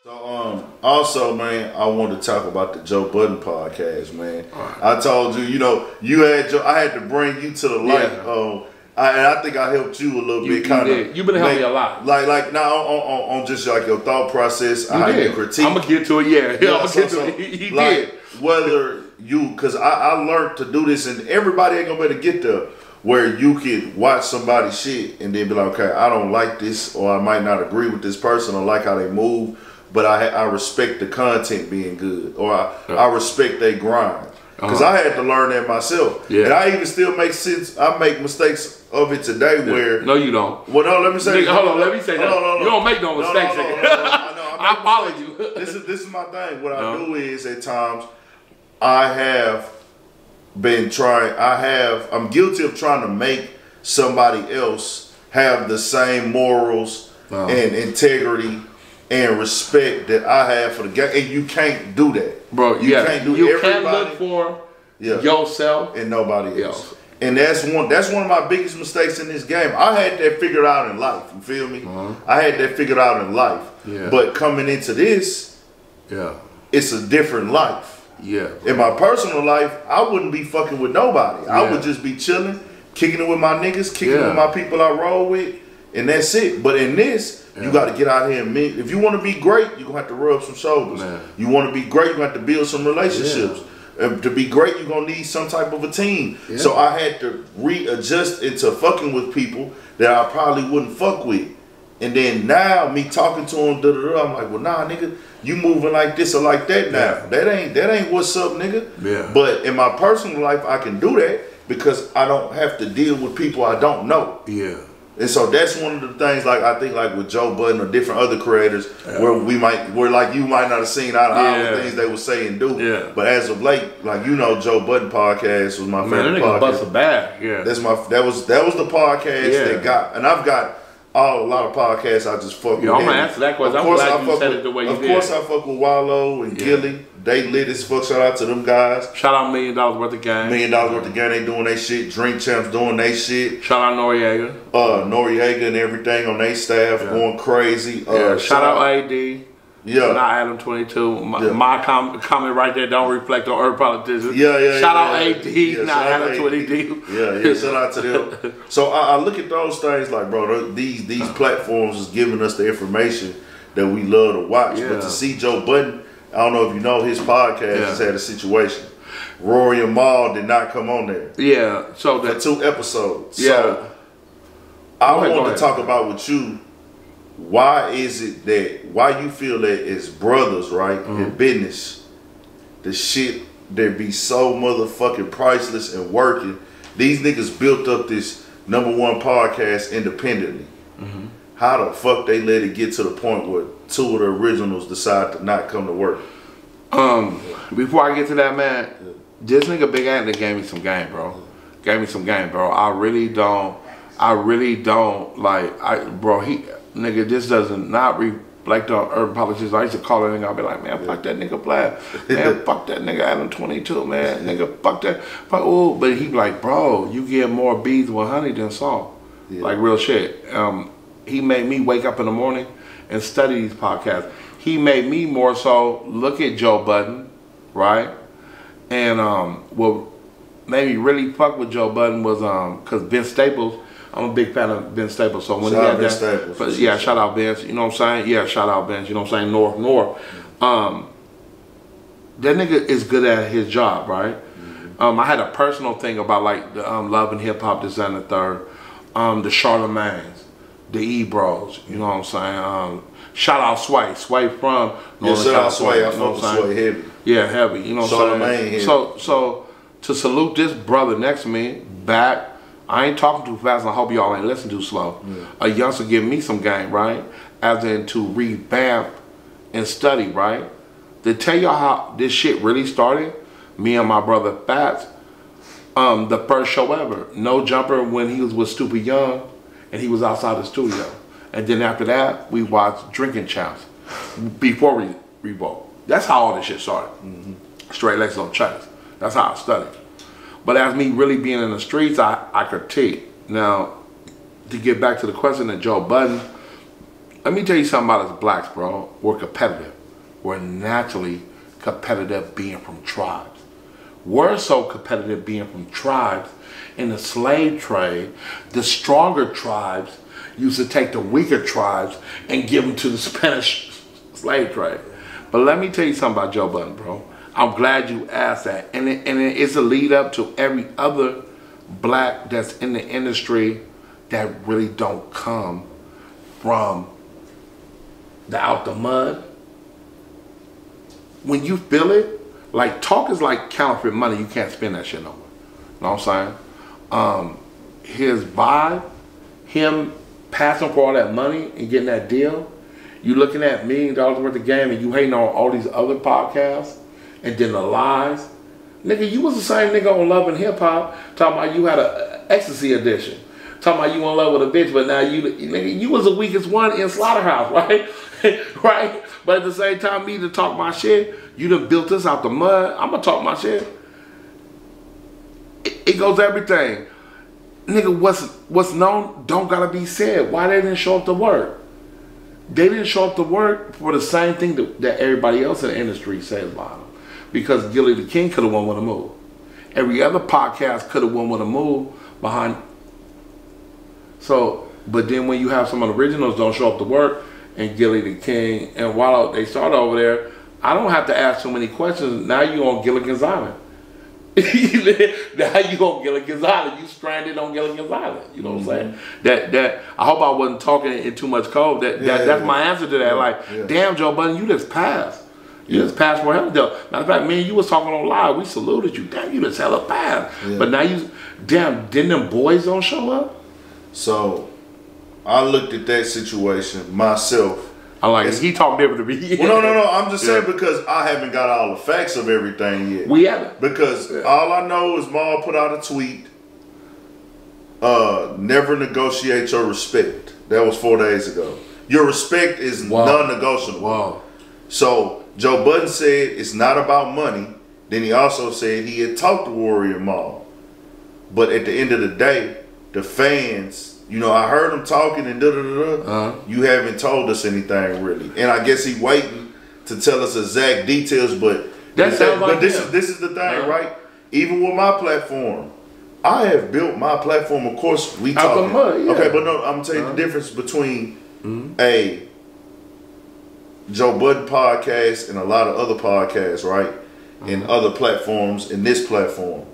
So also, man, I want to talk about the Joe Budden podcast, man. Right. I told you, you had I had to bring you to the light. Yeah. And I think I helped you a little bit. You've been helping me a lot. Like now on just like your thought process, how you critique. I'm gonna get to it. Yeah, I'm gonna get to it. He did. Whether you, because I learned to do this, and everybody ain't gonna be able to get there. Where you could watch somebody's shit and then be like, okay, I don't like this, or I might not agree with this person, or like how they move, but I respect the content being good, or I respect their grind. Because I had to learn that myself. Yeah. And I even still make sense. I make mistakes of it today where... No, you don't. Well, no, let me say... Hold on, let me say that. You don't make no mistakes. I follow you. This is my thing. What I do is, at times, I have been trying... I'm guilty of trying to make somebody else have the same morals and integrity and respect that I have for the game, and you can't do that, bro. You can't do. You can't look for yourself and nobody else. And that's one of my biggest mistakes in this game. I had that figured out in life. You feel me? I had that figured out in life. Yeah. But coming into this, it's a different life. Yeah. In my personal life, I wouldn't be fucking with nobody. Yeah. I would just be chilling, kicking it with my niggas, kicking it with my people I roll with, and that's it. But in this, you got to get out here and meet. If you want to be great, you're going to have to rub some shoulders. Man. You want to be great, you're going to have to build some relationships. To be great, you're going to need some type of a team. Yeah. So I had to readjust into fucking with people that I probably wouldn't fuck with. And then now, me talking to them, I'm like, well, nah, nigga, you moving like this or like that now. Yeah. That ain't what's up, nigga. Yeah. But in my personal life, I can do that because I don't have to deal with people I don't know. Yeah. And so that's one of the things, like I think, like with Joe Budden or different other creators, where like you might not have seen out of all the things they would say and do. Yeah. But as of late, like Joe Budden podcast was my favorite podcast. Bust a bag. Yeah. That was the podcast that got, and I've got a lot of podcasts I just fuck with. I'm gonna answer that question. I'm glad you said it the way you did. Of course I fuck with Wallow and Gilly. They lit as fuck. Shout out to them guys. Shout out $1 Million Worth of Game. $1 Million Worth of Game. They doing their shit. Drink Champs doing their shit. Shout out Noriega. Noriega and everything on their staff going crazy. Shout out AD. Yeah. Not Adam 22. My comment right there don't reflect on Earth politicians. Shout out AD, not Adam 22. Shout out to them. So I look at those things like, bro, these platforms is giving us the information that we love to watch. But to see Joe Budden, I don't know if you know, his podcast has had a situation. Rory Mal did not come on there. Yeah. So for 2 episodes. Yeah. So I want to talk about with you, why you feel that as brothers, right, in business, the shit that be so motherfucking priceless and working. These niggas built up this #1 podcast independently. How the fuck they let it get to the point where 2 of the originals decide to not come to work? Before I get to that, man, this nigga Big Anthony gave me some game, bro. I really don't like, bro, nigga, this doesn't not reflect on urban politicians. I used to call that nigga, I'll be like, man, fuck that nigga Black. Man, fuck that nigga Adam 22, man. Nigga, fuck that. Ooh. But he be like, bro, you get more bees with honey than salt. Like real shit. He made me wake up in the morning and study these podcasts. He made me more so look at Joe Budden, right? And what made me really fuck with Joe Budden was because Vince Staples, I'm a big fan of Vince Staples. So when he had that, shout out Vince, you know what I'm saying? Yeah, shout out Vince, you know what I'm saying? North. That nigga is good at his job, right? I had a personal thing about like the Love and Hip Hop Design the Third, the Charlemagne's, the E-Bros, you know what I'm saying? Shout out Sway from Northern shout out Sway. I fuck with Sway heavy. Yeah, heavy. You know what I'm saying? So to salute this brother next to me, back, I ain't talking too fast, and I hope y'all ain't listening too slow. A youngster giving me some game, right? As in to revamp and study, right? To tell y'all how this shit really started, me and my brother Fats, the first show ever, No Jumper, when he was with Stupid Young, and he was outside the studio. And then after that, we watched Drinking Champs before Revolt. That's how all this shit started. Straight legs on checks. That's how I studied. But as me really being in the streets, I critique. Now, to get back to the question of Joe Budden, Let me tell you something about us blacks, bro. We're competitive. We're naturally competitive being from tribes. We're so competitive being from tribes. In the slave trade, the stronger tribes used to take the weaker tribes and give them to the Spanish slave trade. But let me tell you something about Joe Budden, bro. I'm glad you asked that. And it's a lead up to every other black that's in the industry that really don't come from the out the mud. When you feel it, like talk is like counterfeit money. You can't spend that shit no more. You know what I'm saying? His vibe, him passing for all that money and getting that deal, you looking at $1 million worth of game and you hating on all these other podcasts and then the lies. Nigga, you was the same nigga on Love and Hip Hop talking about you had a ecstasy edition. Talking about you in love with a bitch, but now nigga, you was the weakest one in Slaughterhouse, right? Right? But at the same time, me to talk my shit, you done built this out the mud, I'm gonna talk my shit. It goes everything. Nigga, what's known don't gotta be said. Why they didn't show up to work? They didn't show up to work for the same thing that everybody else in the industry says about them. Because Gilly the King could have won with a move. Every other podcast could have won with a move behind. So, but then when you have some of the originals don't show up to work, and Gilly the King, and while they start over there, I don't have to ask so many questions. Now you on Gilligan's Island. Now you on Gilligan's Island. You stranded on Gilligan's Island. You know what I'm saying? That I hope I wasn't talking in too much code. That's my answer to that. Damn, Joe Budden, you just passed. You just passed for hell. Matter of fact, man, you was talking on live. We saluted you. Damn, you just hella passed. But now you, damn, didn't them boys don't show up? So I looked at that situation myself. I like it. He talked different to me. Well, no. I'm just saying because I haven't got all the facts of everything yet. We haven't. Because all I know is Mal put out a tweet. Never negotiate your respect. That was 4 days ago. Your respect is non-negotiable. Wow. So Joe Budden said it's not about money. Then he also said he had talked to Rory Mal. But at the end of the day, the fans, you know, I heard him talking and you haven't told us anything really. And I guess he waiting to tell us exact details, but this is the thing, right? Even with my platform, I have built my platform. Of course, we talking. Okay, but no, I'm telling you the difference between a Joe Budden podcast and a lot of other podcasts, right? And other platforms and this platform.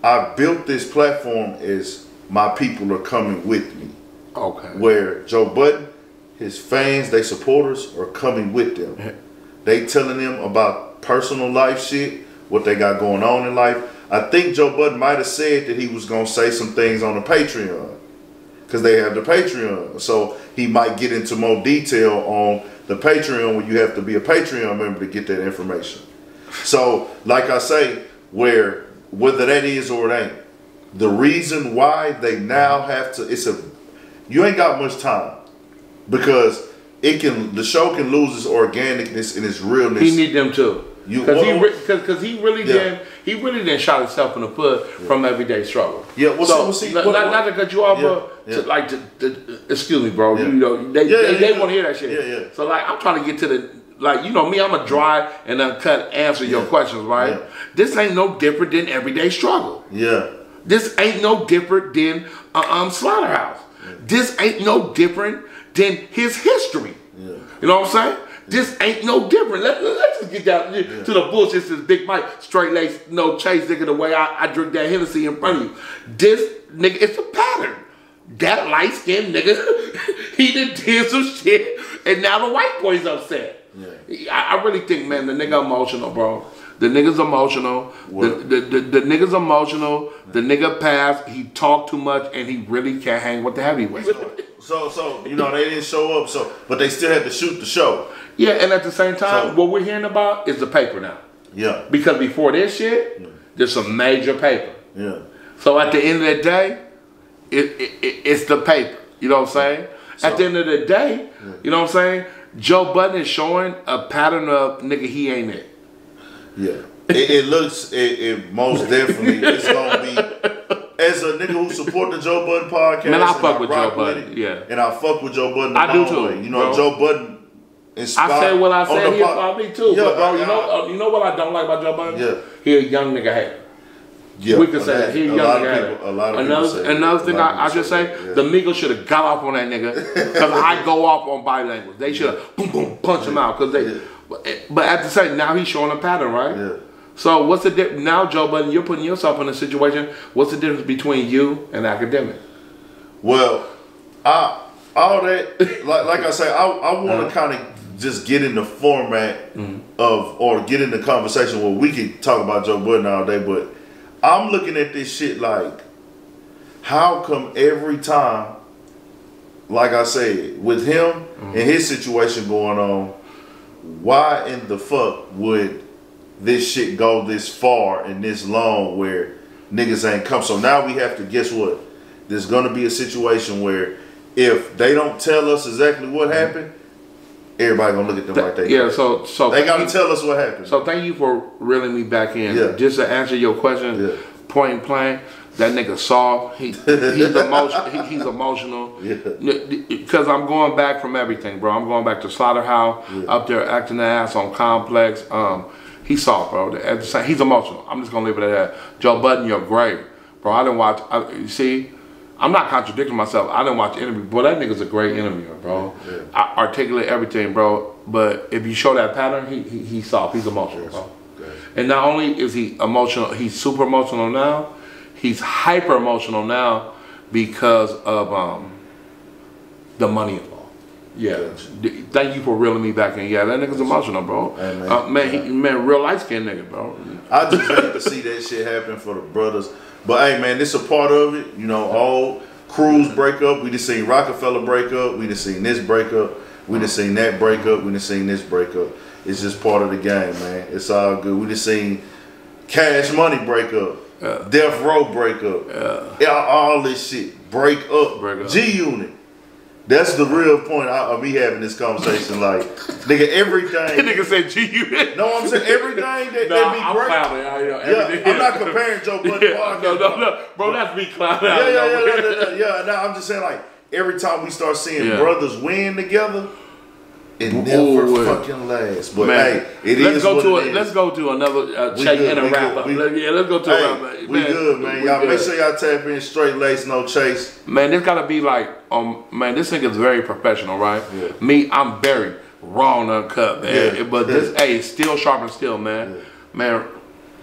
I built this platform as my people are coming with me. Okay. Where Joe Budden, his fans, they supporters are coming with them. They telling them about personal life shit, what they got going on in life. I think Joe Budden might have said that he was going to say some things on the Patreon. Because they have the Patreon. So he might get into more detail on the Patreon where you have to be a Patreon member to get that information. So, like I say, whether that is or it ain't, the reason why they now have to, you ain't got much time because the show can lose its organicness and its realness. He need them too. Because he really didn't shot himself in the foot from everyday struggle. Yeah, not to cut you off, excuse me, bro. You know, they want to hear that shit. So like, I'm trying to get to the, like, you know me, I'm a dry and uncut answer your questions, right? This ain't no different than everyday struggle. This ain't no different than Slaughterhouse. This ain't no different than his history. You know what I'm saying? This ain't no different. Let's just get down to the bullshit. This is Big Mike, straight lace, no chase, nigga, the way I drink that Hennessy in front of you. This, nigga, it's a pattern. That light-skinned nigga, he did some shit, and now the white boy's upset. I really think, man, the nigga emotional, bro. The nigga's emotional. The nigga's emotional. The nigga passed. He talked too much, and he really can't hang with the heavyweights. So you know, they didn't show up. But they still had to shoot the show. Yeah, and at the same time, what we're hearing about is the paper now. Yeah. Because before this shit, there's some major paper. Yeah. So at the end of the day, it's the paper. You know what I'm saying? So, at the end of the day, you know what I'm saying? Joe Budden is showing a pattern of nigga, he ain't it. Yeah. It looks, most definitely, it's going to be as a nigga who support the Joe Budden podcast, man, I fuck with Joe Budden. Yeah, and I fuck with Joe Budden. I do too. Way. You know, bro. Joe Budden. I said what I said. He about me too. But bro, you know what I don't like about Joe Budden? Yeah, he a young nigga hater. Yeah, we can say that. He a young nigga hater. A lot of people say another thing I just say, the Migos should have got off on that nigga because I go off on body language. They should have boom boom punch him out because they. But at the same, now he's showing a pattern, right? Yeah. So what's the difference now, Joe Budden? You're putting yourself in a situation. What's the difference between you and academic? Well, all that like I say, I want to kind of just get in the format of or get in the conversation where we can talk about Joe Budden all day, but I'm looking at this shit like, how come every time, like I said, with him and his situation going on, why in the fuck would this shit go this far and this long where niggas ain't come? So now we have to, guess what? There's gonna be a situation where if they don't tell us exactly what happened, everybody gonna look at them like they so they gotta tell us what happened. So thank you for reeling me back in. Yeah. Just to answer your question, point blank, that nigga soft. He's emotional. He's emotional. Because I'm going back from everything, bro. I'm going back to Slaughterhouse, up there acting the ass on Complex. He's soft, bro. At the same, he's emotional. I'm just gonna leave it at that. Joe Budden, you're great, bro. I didn't watch. You see, I'm not contradicting myself. I didn't watch the interview. Boy, that nigga's a great interviewer, bro. I articulate everything, bro. But if you show that pattern, he's soft. He's emotional, bro. And not only is he emotional, he's super emotional now. He's hyper emotional now because of the money involved. Yeah. Thank you for reeling me back in. Yeah, that nigga's emotional, bro. Hey, man, real light skinned nigga, bro. I just hate to see that shit happen for the brothers. But hey, man, this a part of it. You know, all Cruz break up. We just seen Rockefeller break up. We just seen this break up. We just seen that break up. We just seen this break up. It's just part of the game, man. It's all good. We just seen Cash Money break up. Death Row break up. All this shit break up. G-Unit. That's the real point I'll be having this conversation. Like, nigga, everything. Nigga said G-Unit. No, I'm saying everything that be great. I'm not comparing Joe Budden. No. Bro, that's me clowning out. Yeah. Now I'm just saying, like, every time we start seeing brothers win together, it never fucking lasts. But man, hey, let's go to another check in and wrap up. Let's go to a wrap up. We good, man. Y'all make sure y'all tap in. Straight lace, no chase. Man, this gotta be like, man, this thing is very professional, right? Me, I'm very raw and uncut, man. But this, hey, still sharp and still, man. Man,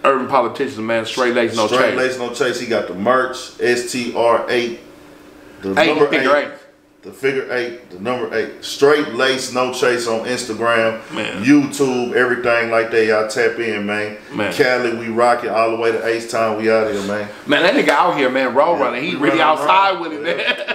urban politicians, man, straight lace, no chase. Straight lace, no chase. He got the merch, STR8, the number 8. The figure 8, the number 8. Straight lace, no chase on Instagram, YouTube, everything like that. Y'all tap in, man. Cali, we rock it all the way to H-Town. We out here, man. Man, that nigga out here, man, roll running. He really outside with it, man.